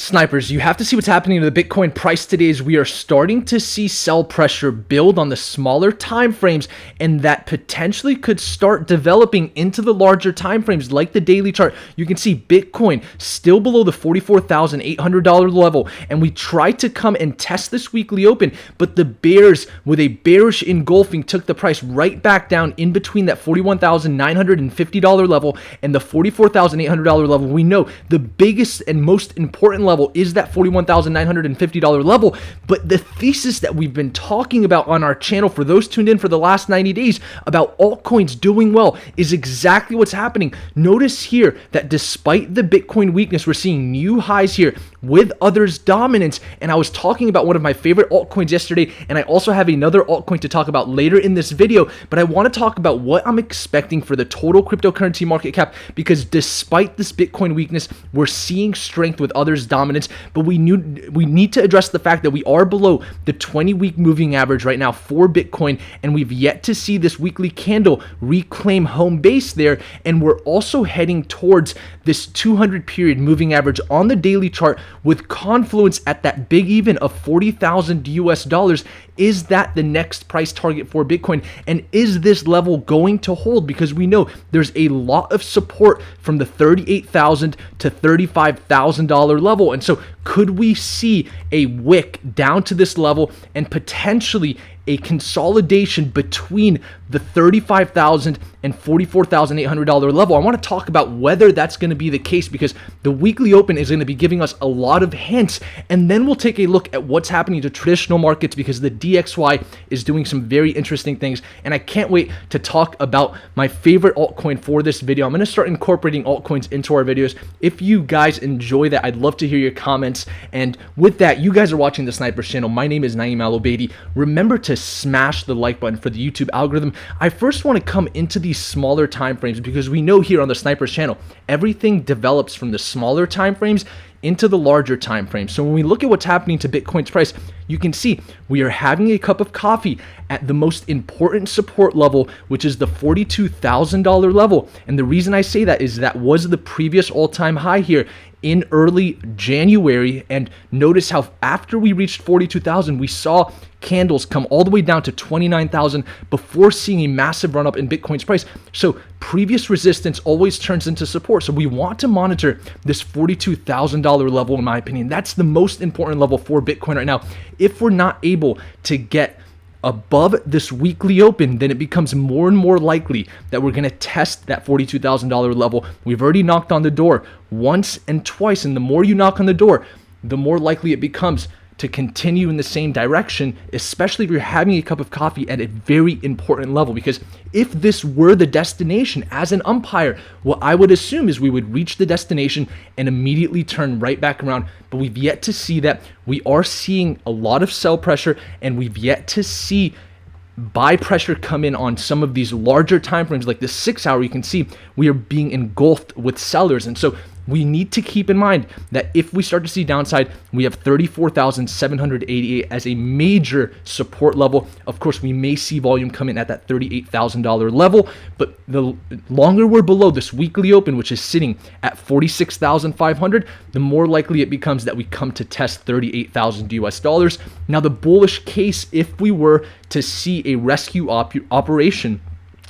Snipers, you have to see what's happening to the Bitcoin price today as we are starting to see sell pressure build on the smaller time frames, and that potentially could start developing into the larger time frames like the daily chart. You can see Bitcoin still below the $44,800 level, and we tried to come and test this weekly open, but the bears with a bearish engulfing took the price right back down in between that $41,950 level and the $44,800 level. We know the biggest and most important level is that $41,950 level, but the thesis that we've been talking about on our channel for those tuned in for the last 90 days about altcoins doing well is exactly what's happening. Notice here that despite the Bitcoin weakness, we're seeing new highs here with others' dominance, and I was talking about one of my favorite altcoins yesterday, and I also have another altcoin to talk about later in this video, but I want to talk about what I'm expecting for the total cryptocurrency market cap, because despite this Bitcoin weakness, we're seeing strength with others' dominance, but we need to address the fact that we are below the 20-week moving average right now for Bitcoin, and we've yet to see this weekly candle reclaim home base there, and we're also heading towards this 200 period moving average on the daily chart with confluence at that big even of 40,000 US dollars. Is that the next price target for Bitcoin? And is this level going to hold? Because we know there's a lot of support from the $38,000 to $35,000 level. And so could we see a wick down to this level and potentially a consolidation between the $35,000 and $44,800 level? I want to talk about whether that's going to be the case, because the weekly open is going to be giving us a lot of hints, and then we'll take a look at what's happening to traditional markets, because the DXY is doing some very interesting things, and I can't wait to talk about my favorite altcoin for this video. I'm going to start incorporating altcoins into our videos. If you guys enjoy that, I'd love to hear your comments, and with that, you guys are watching the Snipers channel. My name is Naeem Al-Obeidi. Remember to smash the like button for the YouTube algorithm. I first want to come into these smaller time frames, because we know here on the Snipers channel, everything develops from the smaller time frames into the larger time frame. So when we look at what's happening to Bitcoin's price, you can see we are having a cup of coffee at the most important support level, which is the $42,000 level. And the reason I say that is that was the previous all-time high here in early January. And notice how after we reached 42,000, we saw candles come all the way down to 29,000 before seeing a massive run up in Bitcoin's price. So previous resistance always turns into support. So we want to monitor this $42,000 level, in my opinion. That's the most important level for Bitcoin right now. If we're not able to get above this weekly open, then it becomes more and more likely that we're going to test that $42,000 level. We've already knocked on the door once and twice, and the more you knock on the door, the more likely it becomes to continue in the same direction, especially if you're having a cup of coffee at a very important level. Because if this were the destination as an umpire, what I would assume is we would reach the destination and immediately turn right back around. But we've yet to see that. We are seeing a lot of sell pressure, and we've yet to see buy pressure come in on some of these larger time frames, like the 6 hour. You can see we are being engulfed with sellers, and so we need to keep in mind that if we start to see downside, we have 34,788 as a major support level. Of course, we may see volume come in at that $38,000 level, but the longer we're below this weekly open, which is sitting at 46,500, the more likely it becomes that we come to test 38,000 US dollars. Now, the bullish case, if we were to see a rescue operation,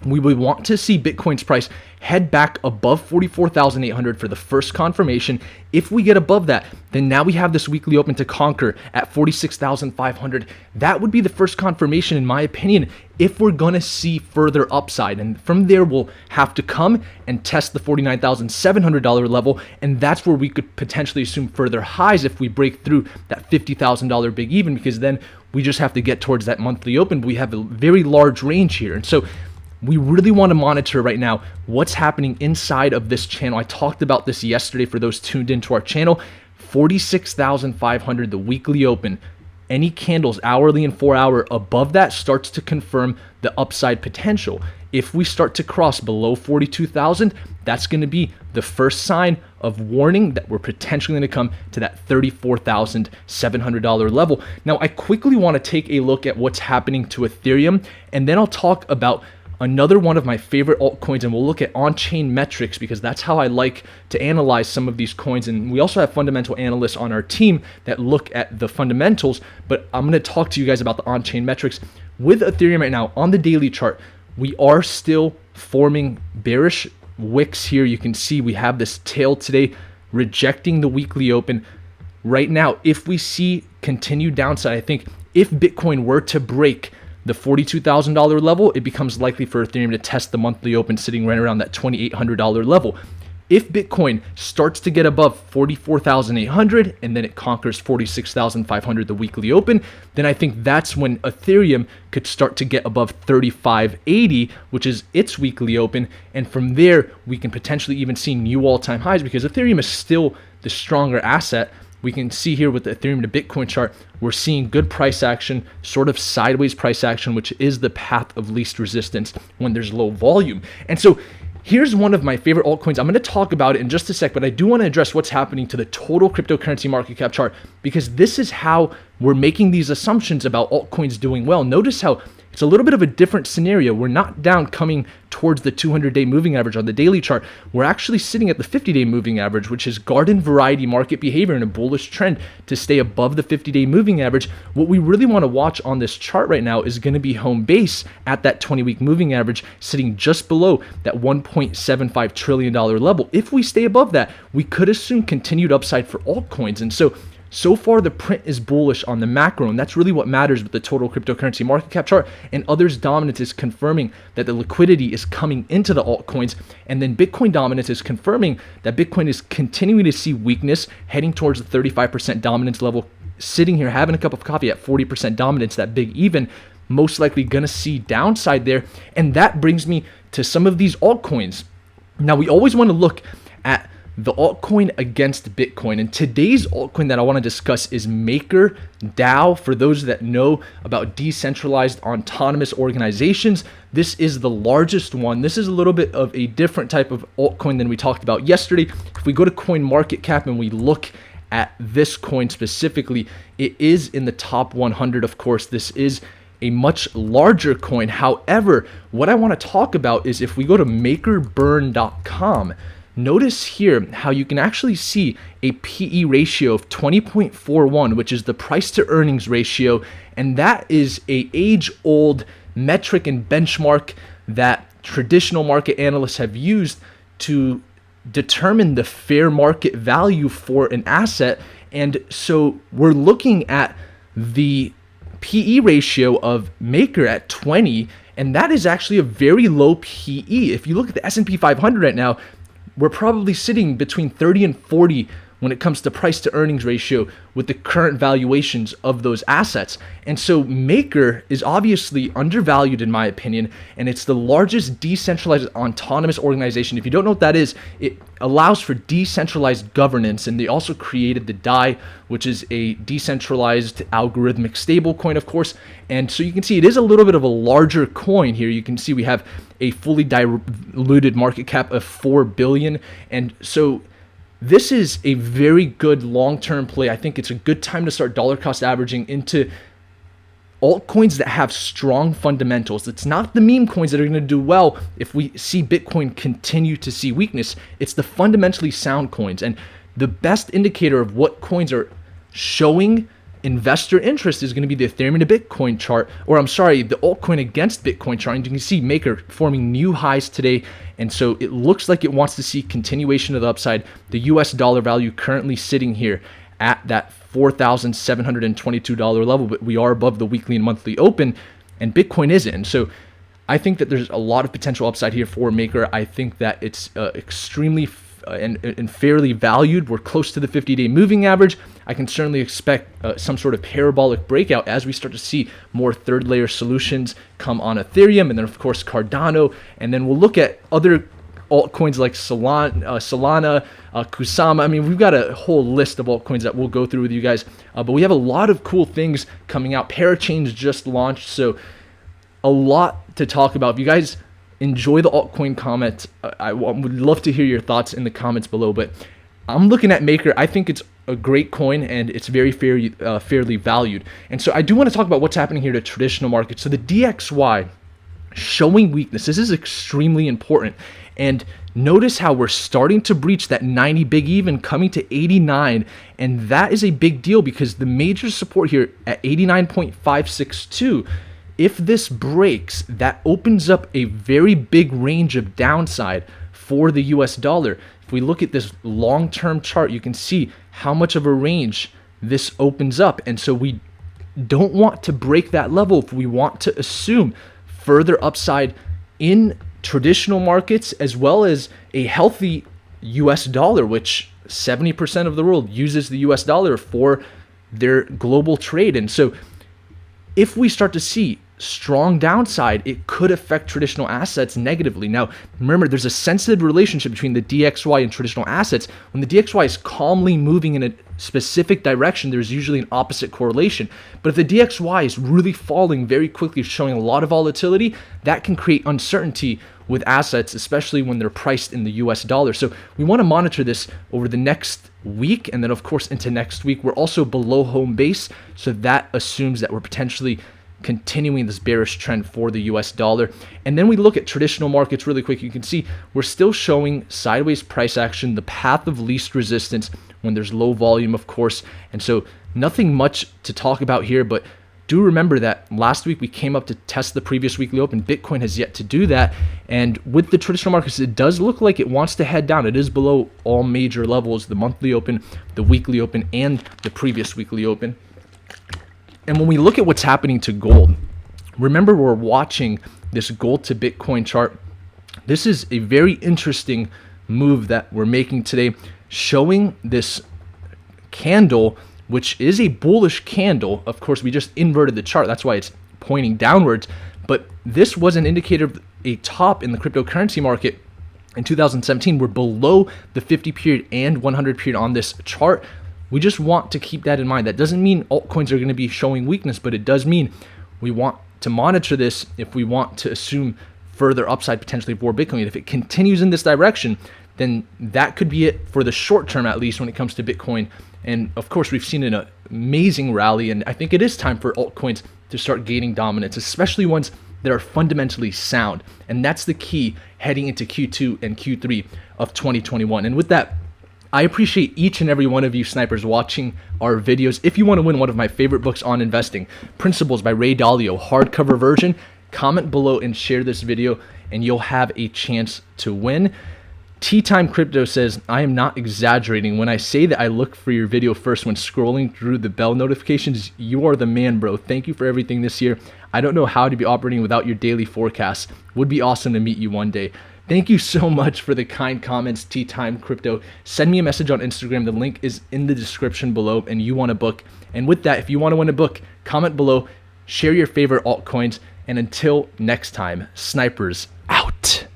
we would want to see Bitcoin's price head back above 44,800 for the first confirmation. If we get above that, then now we have this weekly open to conquer at 46,500. That would be the first confirmation, in my opinion, if we're going to see further upside. And from there, we'll have to come and test the $49,700 level, and that's where we could potentially assume further highs if we break through that $50,000 big even, because then we just have to get towards that monthly open. We have a very large range here, and so we really want to monitor right now what's happening inside of this channel. I talked about this yesterday for those tuned into our channel. 46,500, the weekly open. Any candles hourly and 4 hour above that starts to confirm the upside potential. If we start to cross below 42,000, that's going to be the first sign of warning that we're potentially going to come to that $34,700 level. Now, I quickly want to take a look at what's happening to Ethereum, and then I'll talk about Another one of my favorite altcoins, and we'll look at on-chain metrics because that's how I like to analyze some of these coins. And we also have fundamental analysts on our team that look at the fundamentals, but I'm going to talk to you guys about the on-chain metrics. With Ethereum right now, on the daily chart, we are still forming bearish wicks here. You can see we have this tail today rejecting the weekly open. Right now, if we see continued downside, I think if Bitcoin were to break the $42,000 level, it becomes likely for Ethereum to test the monthly open sitting right around that $2,800 level. If Bitcoin starts to get above 44,800 and then it conquers 46,500 the weekly open, then I think that's when Ethereum could start to get above 3580, which is its weekly open. And from there, we can potentially even see new all-time highs because Ethereum is still the stronger asset. We can see here with the Ethereum to Bitcoin chart, we're seeing good price action, sort of sideways price action, which is the path of least resistance when there's low volume. And so here's one of my favorite altcoins. I'm going to talk about it in just a sec, but I do want to address what's happening to the total cryptocurrency market cap chart because this is how we're making these assumptions about altcoins doing well. Notice how it's a little bit of a different scenario. We're not down coming towards the 200-day moving average on the daily chart. We're actually sitting at the 50-day moving average, which is garden variety market behavior and a bullish trend to stay above the 50-day moving average. What we really want to watch on this chart right now is going to be home base at that 20-week moving average, sitting just below that $1.75 trillion level. If we stay above that, we could assume continued upside for altcoins. And so far, the print is bullish on the macro, and that's really what matters with the total cryptocurrency market cap chart. And others' dominance is confirming that the liquidity is coming into the altcoins. And then Bitcoin dominance is confirming that Bitcoin is continuing to see weakness, heading towards the 35% dominance level, sitting here having a cup of coffee at 40% dominance, that big even, most likely going to see downside there. And that brings me to some of these altcoins. Now, we always want to look at the altcoin against Bitcoin. And today's altcoin that I want to discuss is MakerDAO. For those that know about decentralized autonomous organizations, this is the largest one. This is a little bit of a different type of altcoin than we talked about yesterday. If we go to CoinMarketCap and we look at this coin specifically, it is in the top 100. Of course, this is a much larger coin. However, what I want to talk about is if we go to makerburn.com, notice here how you can actually see a PE ratio of 20.41, which is the price to earnings ratio. And that is a age-old metric and benchmark that traditional market analysts have used to determine the fair market value for an asset. And so we're looking at the PE ratio of Maker at 20, and that is actually a very low PE. If you look at the S&P 500 right now, we're probably sitting between 30 and 40 when it comes to price to earnings ratio with the current valuations of those assets. And so Maker is obviously undervalued in my opinion, and it's the largest decentralized autonomous organization. If you don't know what that is, it allows for decentralized governance, and they also created the DAI, which is a decentralized algorithmic stablecoin, of course. And so you can see it is a little bit of a larger coin here. You can see we have a fully diluted market cap of 4 billion. And so this is a very good long-term play. I think it's a good time to start dollar cost averaging into altcoins that have strong fundamentals. It's not the meme coins that are going to do well if we see Bitcoin continue to see weakness. It's the fundamentally sound coins. And the best indicator of what coins are showing investor interest is going to be the Ethereum to Bitcoin chart, or I'm sorry, the altcoin against Bitcoin chart. And you can see Maker forming new highs today. And so it looks like it wants to see continuation of the upside. The US dollar value currently sitting here at that $4,722 level, but we are above the weekly and monthly open, and Bitcoin isn't. So I think that there's a lot of potential upside here for Maker. I think that it's extremely and fairly valued. We're close to the 50-day moving average. I can certainly expect some sort of parabolic breakout as we start to see more third layer solutions come on Ethereum, and then of course Cardano, and then we'll look at other altcoins like Solana, Kusama. I mean, we've got a whole list of altcoins that we'll go through with you guys, but we have a lot of cool things coming out. Parachain's just launched, so a lot to talk about. If you guys enjoy the altcoin comments, I would love to hear your thoughts in the comments below. But I'm looking at Maker. I think it's a great coin, and it's very fairly valued. And so I do want to talk about what's happening here to traditional markets. So the DXY showing weakness. This is extremely important. And notice how we're starting to breach that 90 big even, coming to 89. And that is a big deal because the major support here at 89.562, if this breaks, that opens up a very big range of downside for the US dollar. If we look at this long-term chart, you can see how much of a range this opens up. And so we don't want to break that level if we want to assume further upside in traditional markets, as well as a healthy US dollar, which 70% of the world uses the US dollar for their global trade. And so if we start to see strong downside, it could affect traditional assets negatively. Now, remember, there's a sensitive relationship between the DXY and traditional assets. When the DXY is calmly moving in a specific direction, there's usually an opposite correlation. But if the DXY is really falling very quickly, showing a lot of volatility, that can create uncertainty with assets, especially when they're priced in the US dollar. So we want to monitor this over the next week, and then of course into next week. We're also below home base, so that assumes that we're potentially continuing this bearish trend for the US dollar. And then we look at traditional markets really quick. You can see we're still showing sideways price action, the path of least resistance when there's low volume, of course. And so nothing much to talk about here, but do remember that last week we came up to test the previous weekly open. Bitcoin has yet to do that. And with the traditional markets, it does look like it wants to head down. It is below all major levels, the monthly open, the weekly open, and the previous weekly open. And when we look at what's happening to gold, remember we're watching this gold to Bitcoin chart. This is a very interesting move that we're making today, showing this candle, which is a bullish candle. Of course, we just inverted the chart. That's why it's pointing downwards. But this was an indicator of a top in the cryptocurrency market in 2017. We're below the 50 period and 100 period on this chart. We just want to keep that in mind. That doesn't mean altcoins are going to be showing weakness, but it does mean we want to monitor this if we want to assume further upside potentially for Bitcoin. And if it continues in this direction, then that could be it for the short term, at least when it comes to Bitcoin. And of course, we've seen an amazing rally, and I think it is time for altcoins to start gaining dominance, especially ones that are fundamentally sound. And that's the key heading into Q2 and Q3 of 2021. And with that, I appreciate each and every one of you snipers watching our videos. If you want to win one of my favorite books on investing, Principles by Ray Dalio, hardcover version, comment below and share this video and you'll have a chance to win. Tea Time Crypto says, I am not exaggerating when I say that I look for your video first when scrolling through the bell notifications. You are the man, bro. Thank you for everything this year. I don't know how to be operating without your daily forecasts. Would be awesome to meet you one day. Thank you so much for the kind comments, Tea Time Crypto. Send me a message on Instagram. The link is in the description below, and you want a book. And with that, if you want to win a book, comment below, share your favorite altcoins, and until next time, snipers out.